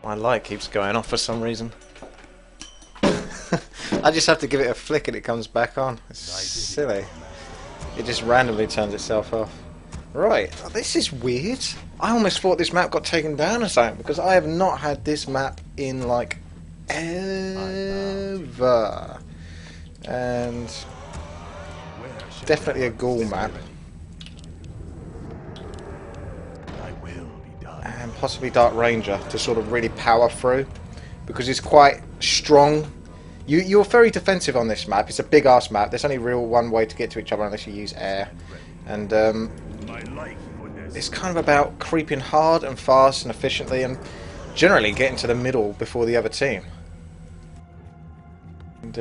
My light keeps going off for some reason. I just have to give it a flick and it comes back on. It's silly. It just randomly turns itself off. Right, this is weird. I almost thought this map got taken down or something, because I have not had this map in like ever. And definitely a ghoul map. And possibly Dark Ranger to sort of really power through, because it's quite strong. You're very defensive on this map. It's a big ass map. There's only real one way to get to each other unless you use air. And it's kind of about creeping hard and fast and efficiently and generally getting to the middle before the other team. And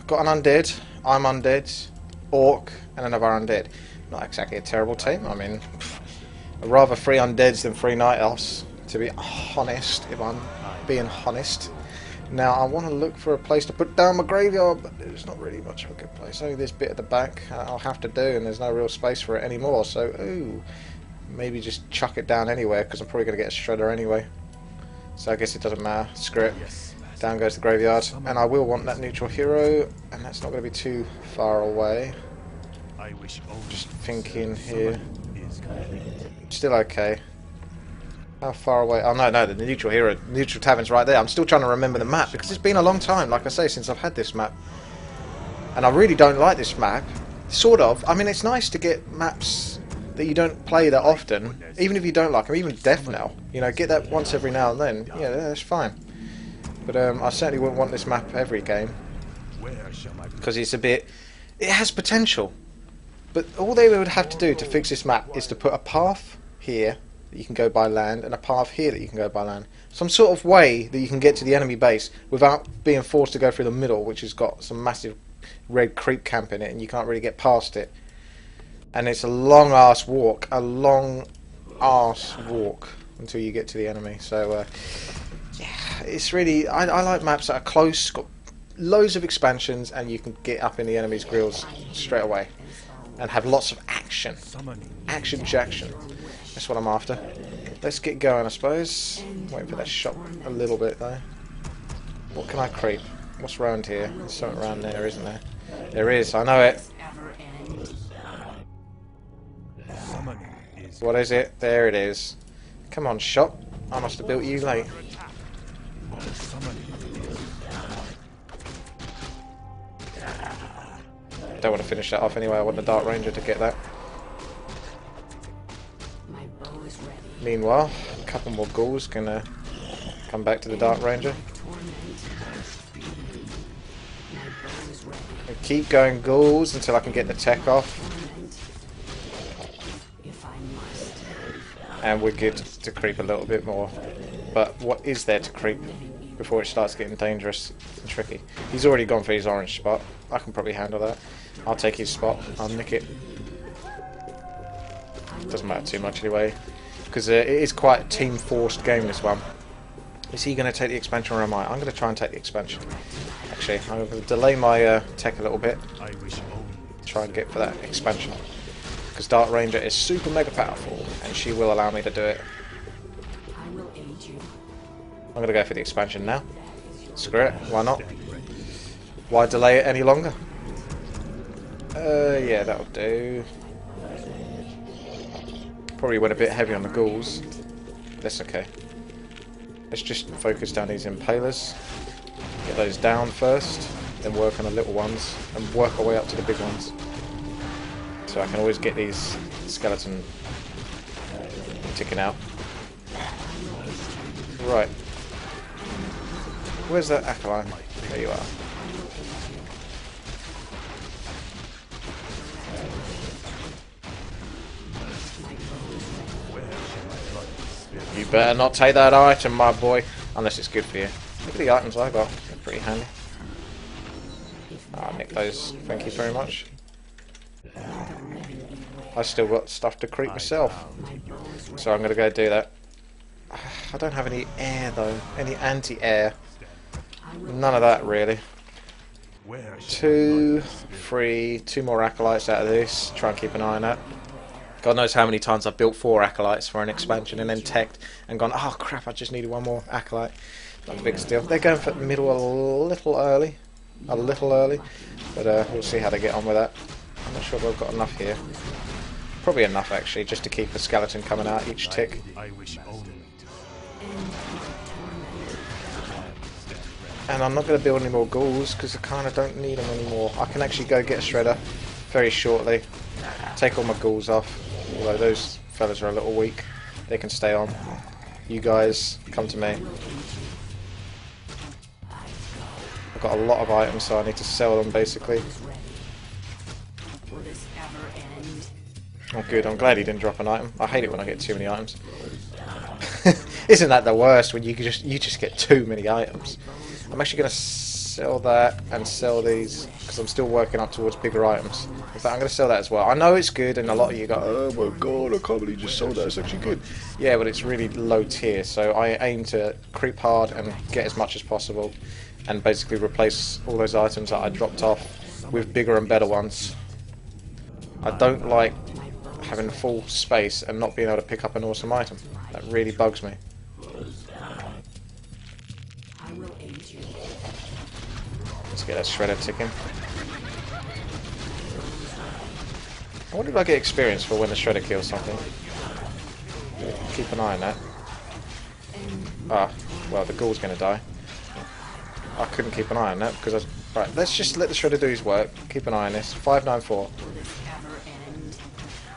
got an undead, I'm undead, orc and another undead. Not exactly a terrible team. I mean, I'd rather 3 undeads than 3 night elves, to be honest, if I'm being honest. Now I want to look for a place to put down my graveyard, but there's not really much of a good place. Only this bit at the back I'll have to do, and there's no real space for it anymore. So, ooh, maybe just chuck it down anywhere, because I'm probably going to get a shredder anyway. So I guess it doesn't matter. Screw it. Down goes the graveyard, and I will want that neutral hero, and that's not going to be too far away. Just thinking here. Still okay. How far away? Oh no, the neutral hero, neutral tavern's right there. I'm still trying to remember the map because it's been a long time, like I say, since I've had this map. And I really don't like this map. Sort of. I mean, it's nice to get maps that you don't play that often, even if you don't like them, even Death Knell. You know, get that once every now and then. Yeah, that's fine. But I certainly wouldn't want this map every game. Because it's a bit... It has potential. But all they would have to do to fix this map is to put a path here that you can go by land, and a path here that you can go by land. Some sort of way that you can get to the enemy base without being forced to go through the middle, which has got some massive red creep camp in it, and you can't really get past it. And it's a long ass walk, until you get to the enemy. So yeah, it's really, I like maps that are close, got loads of expansions, and you can get up in the enemy's grills straight away and have lots of action. Action. That's what I'm after. Let's get going, I suppose. Waiting for that shot a little bit though. What can I creep? What's around here? There's something around there, isn't there? There is, I know it. What is it? There it is. Come on, shot. I must have built you late. Don't want to finish that off anyway. I want the Dark Ranger to get that. Meanwhile, a couple more ghouls can come back to the Dark Ranger. And keep going ghouls until I can get the tech off. And we're good to creep a little bit more. But what is there to creep before it starts getting dangerous and tricky? He's already gone for his orange spot. I can probably handle that. I'll take his spot. I'll nick it. Doesn't matter too much anyway. Because it is quite a team-forced game, this one. Is he going to take the expansion or am I? I'm going to try and take the expansion. Actually, I'm going to delay my tech a little bit. Try and get for that expansion. Because Dark Ranger is super mega powerful, and she will allow me to do it. I'm going to go for the expansion now. Screw it, why not? Why delay it any longer? Yeah, that'll do. Probably went a bit heavy on the ghouls. That's okay. Let's just focus down these impalers. Get those down first, then work on the little ones, and work our way up to the big ones. So I can always get these skeleton ticking out. Right. Where's that acolyte? There you are. You better not take that item, my boy. Unless it's good for you. Look at the items I got. They're pretty handy. Ah, nick those. Thank you very much. I still got stuff to creep myself. So I'm going to go do that. I don't have any air though. Any anti-air. None of that really. 2, 3, 2 more acolytes out of this. Try and keep an eye on that. God knows how many times I've built 4 acolytes for an expansion and then teched and gone, oh crap, I just needed one more acolyte. Not the biggest deal. They're going for the middle a little early. But we'll see how they get on with that. I'm not sure if I've got enough here. Probably enough actually, just to keep a skeleton coming out each tick. And I'm not going to build any more ghouls because I kind of don't need them anymore. I can actually go get a shredder very shortly. Take all my ghouls off. Although those fellas are a little weak. They can stay on. You guys, come to me. I've got a lot of items, so I need to sell them basically. Oh good, I'm glad he didn't drop an item. I hate it when I get too many items. Isn't that the worst when you just get too many items? I'm actually going to sell that and sell these because I'm still working up towards bigger items. In fact, I'm going to sell that as well. I know it's good, and a lot of you go, "Oh my god, I can't believe you just sold that. It's actually good." Yeah, but it's really low tier, so I aim to creep hard and get as much as possible, and basically replace all those items that I dropped off with bigger and better ones. I don't like having full space and not being able to pick up an awesome item. That really bugs me. Let's get that shredder ticking. I wonder if I get experience for when the shredder kills something. Keep an eye on that. Ah, well, the ghoul's going to die. I couldn't keep an eye on that because I... Right, let's just let the shredder do his work. Keep an eye on this. 594.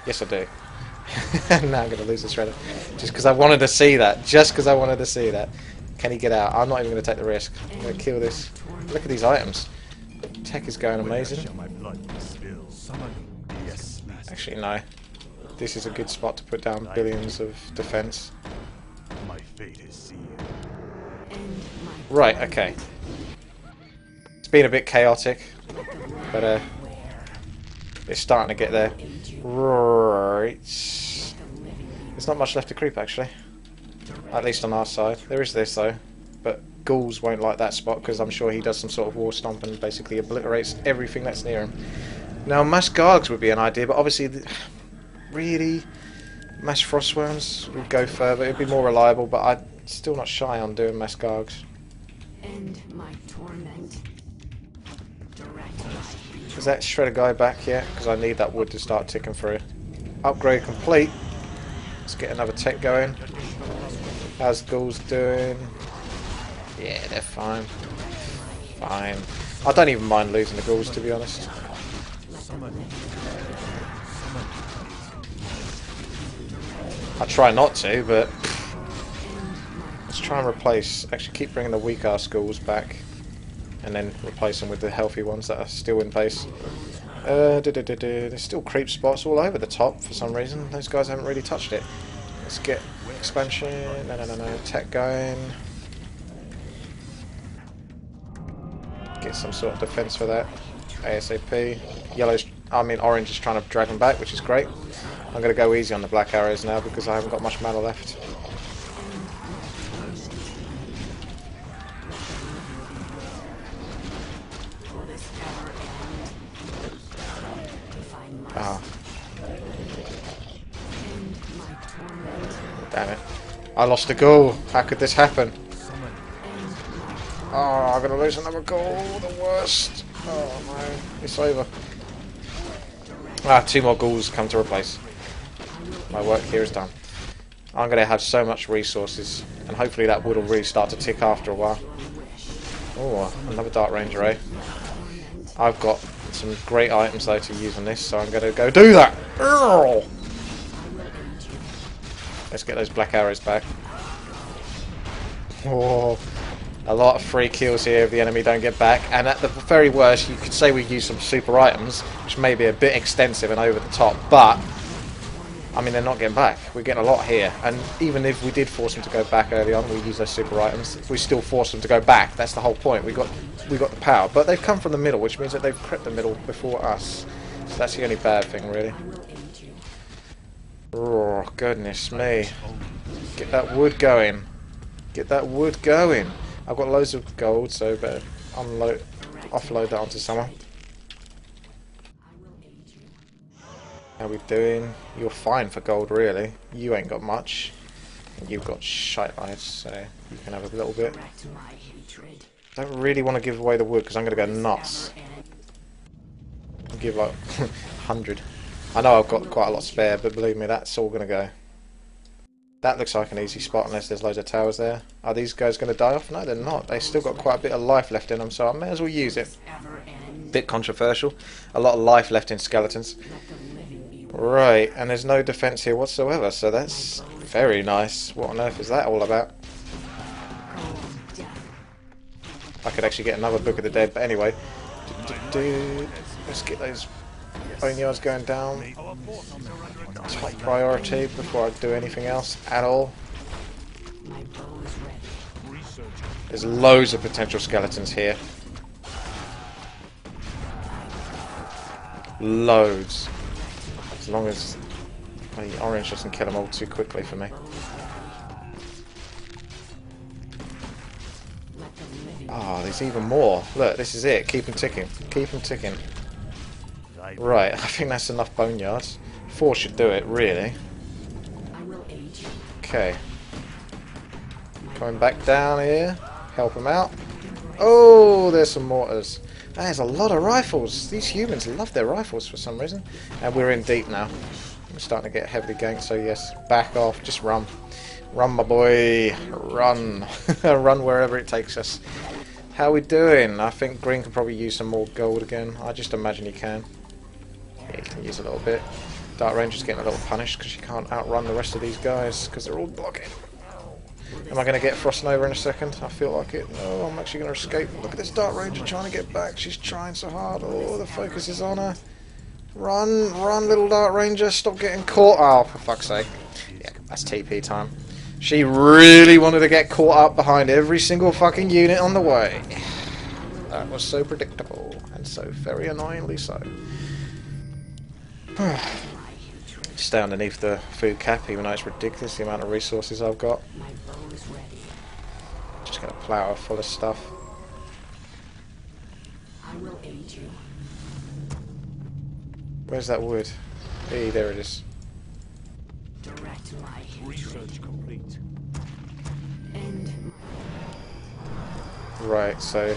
Yes, I do. Now I'm going to lose the shredder. Just because I wanted to see that. Just because I wanted to see that. Can he get out? I'm not even going to take the risk. I'm going to kill this. Look at these items. Tech is going amazing. Actually, no. This is a good spot to put down billions of defense. Right, okay. It's been a bit chaotic, but it's starting to get there. Right. There's not much left to creep, actually. At least on our side. There is this, though. But ghouls won't like that spot, because I'm sure he does some sort of war stomp and basically obliterates everything that's near him. Now, mass gargs would be an idea, but obviously, really, mass frostworms would go further. It would be more reliable, but I'm still not shy on doing mass gargs. Is that shredder guy back yet? Because I need that wood to start ticking through. Upgrade complete. Let's get another tech going. How's ghouls doing? Yeah, they're fine. Fine. I don't even mind losing the ghouls, to be honest. I try not to, but let's try and replace. Actually, keep bringing the weak ass ghouls back, and then replace them with the healthy ones that are still in base. There's still creep spots all over the top for some reason. Those guys haven't really touched it. Let's get expansion. No. Tech going. Get some sort of defense for that. ASAP. Orange is trying to drag them back, which is great. I'm going to go easy on the black arrows now because I haven't got much mana left. Ah. Damn it. I lost a ghoul. How could this happen? Oh, I'm going to lose another ghoul. The worst. Oh no. It's over. Ah, 2 more ghouls come to replace. My work here is done. I'm going to have so much resources, and hopefully that wood will really start to tick after a while. Oh, another Dark Ranger, eh? I've got some great items though to use on this, so I'm going to go do that! Urgh! Let's get those black arrows back. Oh, a lot of free kills here if the enemy don't get back, and at the very worst you could say we use some super items, which may be a bit extensive and over the top, but I mean, they're not getting back. We're getting a lot here, and even if we did force them to go back early on, we use those super items, we still force them to go back. That's the whole point. We got the power, but they've come from the middle, which means that they've crept the middle before us. So that's the only bad thing, really. Oh, goodness me. Get that wood going. Get that wood going. I've got loads of gold, so better offload that onto someone. How we doing? You're fine for gold, really. You ain't got much. And you've got shite lives, so you can have a little bit. Don't really want to give away the wood because I'm going to go nuts. I'll give like 100. I know I've got quite a lot spare, but believe me, that's all going to go. That looks like an easy spot unless there's loads of towers there. Are these guys going to die off? No, they're not. They've still got quite a bit of life left in them, so I may as well use it. Bit controversial. A lot of life left in skeletons. Right, and there's no defense here whatsoever, so that's very nice. What on earth is that all about? I could actually get another Book of the Dead, but anyway. Let's get those boneyards going down. Top priority before I do anything else at all. There's loads of potential skeletons here. Loads. As long as the orange doesn't kill them all too quickly for me. Ah, there's even more. Look, this is it. Keep them ticking. Keep them ticking. Right, I think that's enough boneyards. 4 should do it, really. Okay. Coming back down here. Help them out. Oh, there's some mortars. There's a lot of rifles. These humans love their rifles for some reason. And we're in deep now. We're starting to get heavily ganked, so yes, back off. Just run. Run, my boy. Run. Run wherever it takes us. How we doing? I think green can probably use some more gold again. I just imagine he can. Yeah, he can use a little bit. Dark Ranger's getting a little punished because she can't outrun the rest of these guys because they're all blocking. Am I going to get Frost Nova in a second? I feel like it. No, I'm actually going to escape. Look at this Dark Ranger trying to get back. She's trying so hard. Oh, the focus is on her. Run, run, little Dark Ranger. Stop getting caught. Oh, for fuck's sake. Yeah, that's TP time. She really wanted to get caught up behind every single fucking unit on the way. That was so predictable. And so very annoyingly so. Stay underneath the food cap, even though it's ridiculous the amount of resources I've got. Just gonna plow her full of stuff. Where's that wood? Hey, there it is. Research complete. Right, so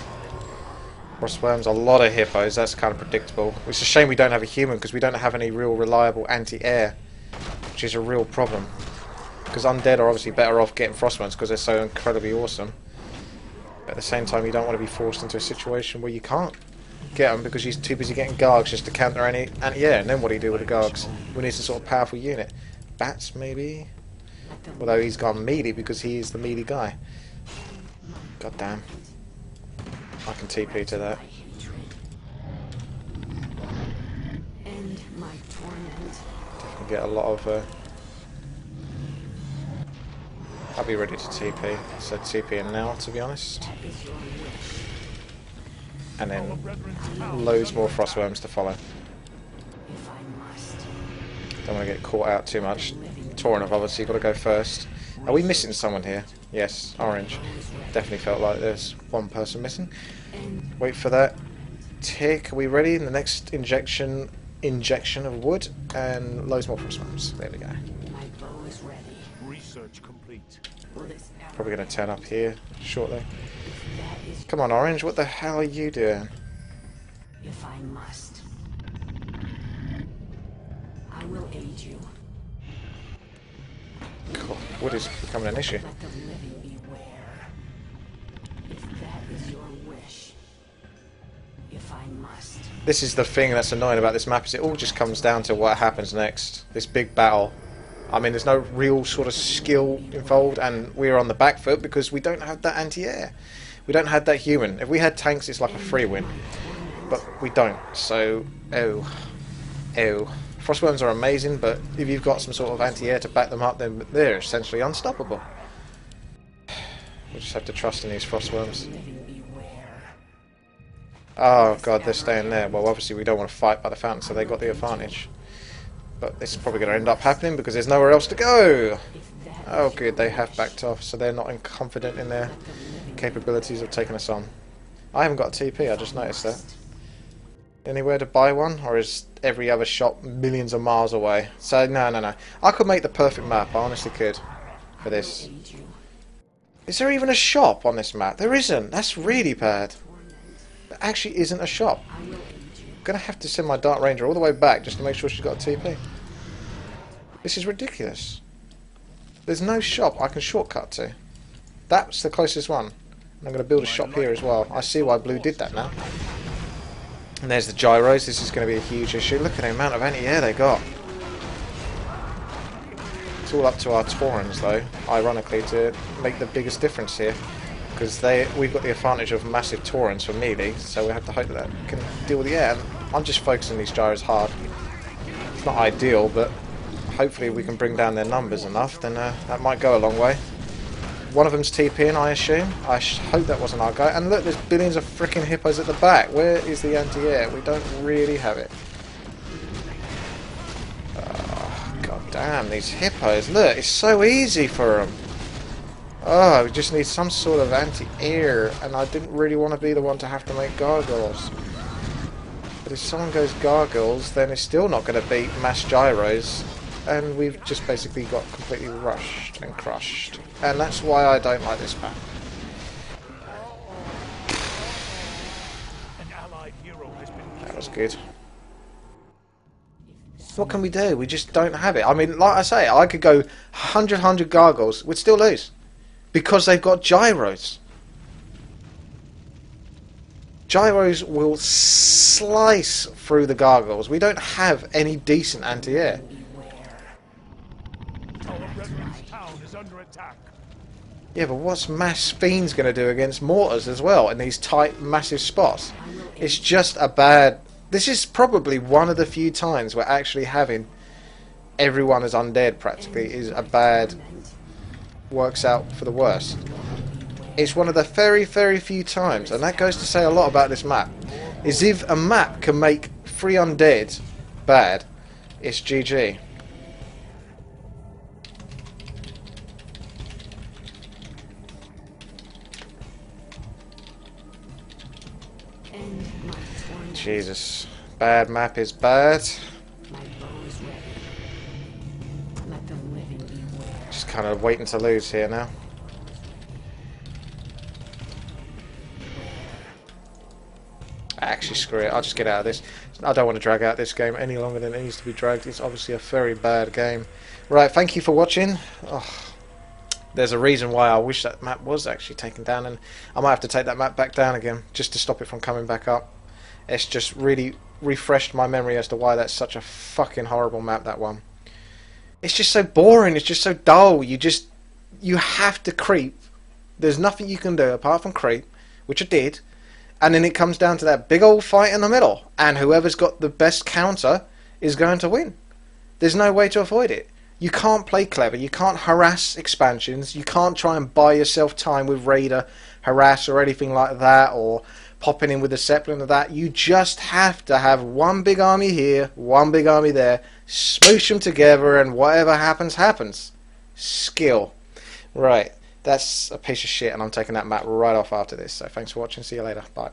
Frostworms, a lot of hippos, that's kind of predictable. It's a shame we don't have a human because we don't have any real reliable anti-air, which is a real problem. Because undead are obviously better off getting Frostworms because they're so incredibly awesome. But at the same time, you don't want to be forced into a situation where you can't get them because he's too busy getting Gargs just to counter any anti-air. And then what do you do with the Gargs? We need some sort of powerful unit. Bats, maybe? Although he's gone meaty because he is the meaty guy. God damn. I can TP to that. Definitely get a lot of... I'll be ready to TP. So TP in now, to be honest. And then loads more Frostworms to follow. Don't want to get caught out too much. Tauren have obviously got to go first. Are we missing someone here? Yes, orange. Definitely felt like there's one person missing. Wait for that. Tick. Are we ready? The next injection of wood and loads more Frostworms. There we go. Research complete. Probably going to turn up here shortly. Come on, orange. What the hell are you doing? If I must, I will aid you. God, wood is becoming an issue. Let the living beware. If that is your wish, if I must. This is the thing that's annoying about this map, is it all just comes down to what happens next. This big battle. I mean, there's no real sort of skill involved, and we're on the back foot because we don't have that anti-air. We don't have that human. If we had tanks, it's like a free win. But we don't, so... Oh. Oh. Frostworms are amazing, but if you've got some sort of anti-air to back them up, then they're essentially unstoppable. We just have to trust in these Frostworms. Oh god, they're staying there. Well, obviously we don't want to fight by the fountain, so they got the advantage. But this is probably going to end up happening because there's nowhere else to go. Oh good, they have backed off, so they're not confident in their capabilities of taking us on. I haven't got a TP, I just noticed that. anywhere to buy one, or is every other shop millions of miles away? So no. I could make the perfect map. I honestly could for this. Is there even a shop on this map? There isn't. That's really bad. There actually isn't a shop. I'm gonna have to send my Dark Ranger all the way back just to make sure she's got a TP. This is ridiculous. There's no shop I can shortcut to. That's the closest one. And I'm going to build a shop here as well. I see why Blue did that now. And there's the gyros. This is going to be a huge issue. Look at the amount of anti-air they got. It's all up to our Taurans, though, ironically, to make the biggest difference here. Because we've got the advantage of massive Taurans for melee, so we have to hope that can deal with the air. And I'm just focusing these gyros hard. It's not ideal, but hopefully we can bring down their numbers enough, then that might go a long way. One of them's TPing, I assume. I hope that wasn't our guy. And look, there's billions of freaking hippos at the back. Where is the anti-air? We don't really have it. God damn, these hippos. Look, it's so easy for them. Oh, we just need some sort of anti-air. And I didn't really want to be the one to have to make gargoyles. But if someone goes gargoyles, then it's still not going to beat mass gyros. And we've just basically got completely rushed and crushed. And that's why I don't like this map. That was good. What can we do? We just don't have it. I mean, like I say, I could go 100 gargoyles. We'd still lose. Because they've got gyros. Gyros will slice through the gargoyles. We don't have any decent anti-air. Yeah, but what's mass fiends going to do against mortars as well in these tight, massive spots? It's just a bad... This is probably one of the few times where actually having everyone as undead practically is a bad... works out for the worst. It's one of the very, very few times, and that goes to say a lot about this map, is if a map can make 3 undead bad, it's GG. Jesus. Bad map is bad. Just kind of waiting to lose here now. Actually, screw it. I'll just get out of this. I don't want to drag out this game any longer than it needs to be dragged. It's obviously a very bad game. Right, thank you for watching. Oh, there's a reason why I wish that map was actually taken down, and I might have to take that map back down again just to stop it from coming back up. It's just really refreshed my memory as to why that's such a fucking horrible map, that one. It's just so boring, it's just so dull. You have to creep. There's nothing you can do apart from creep, which I did, and then it comes down to that big old fight in the middle, and whoever's got the best counter is going to win. There's no way to avoid it. You can't play clever, you can't harass expansions, you can't try and buy yourself time with Raider harass or anything like that, or popping in with the Zeppelin or that. You just have to have one big army here, one big army there, smoosh them together, and whatever happens, happens. Skill. Right, that's a piece of shit, and I'm taking that map right off after this. So thanks for watching, see you later, bye.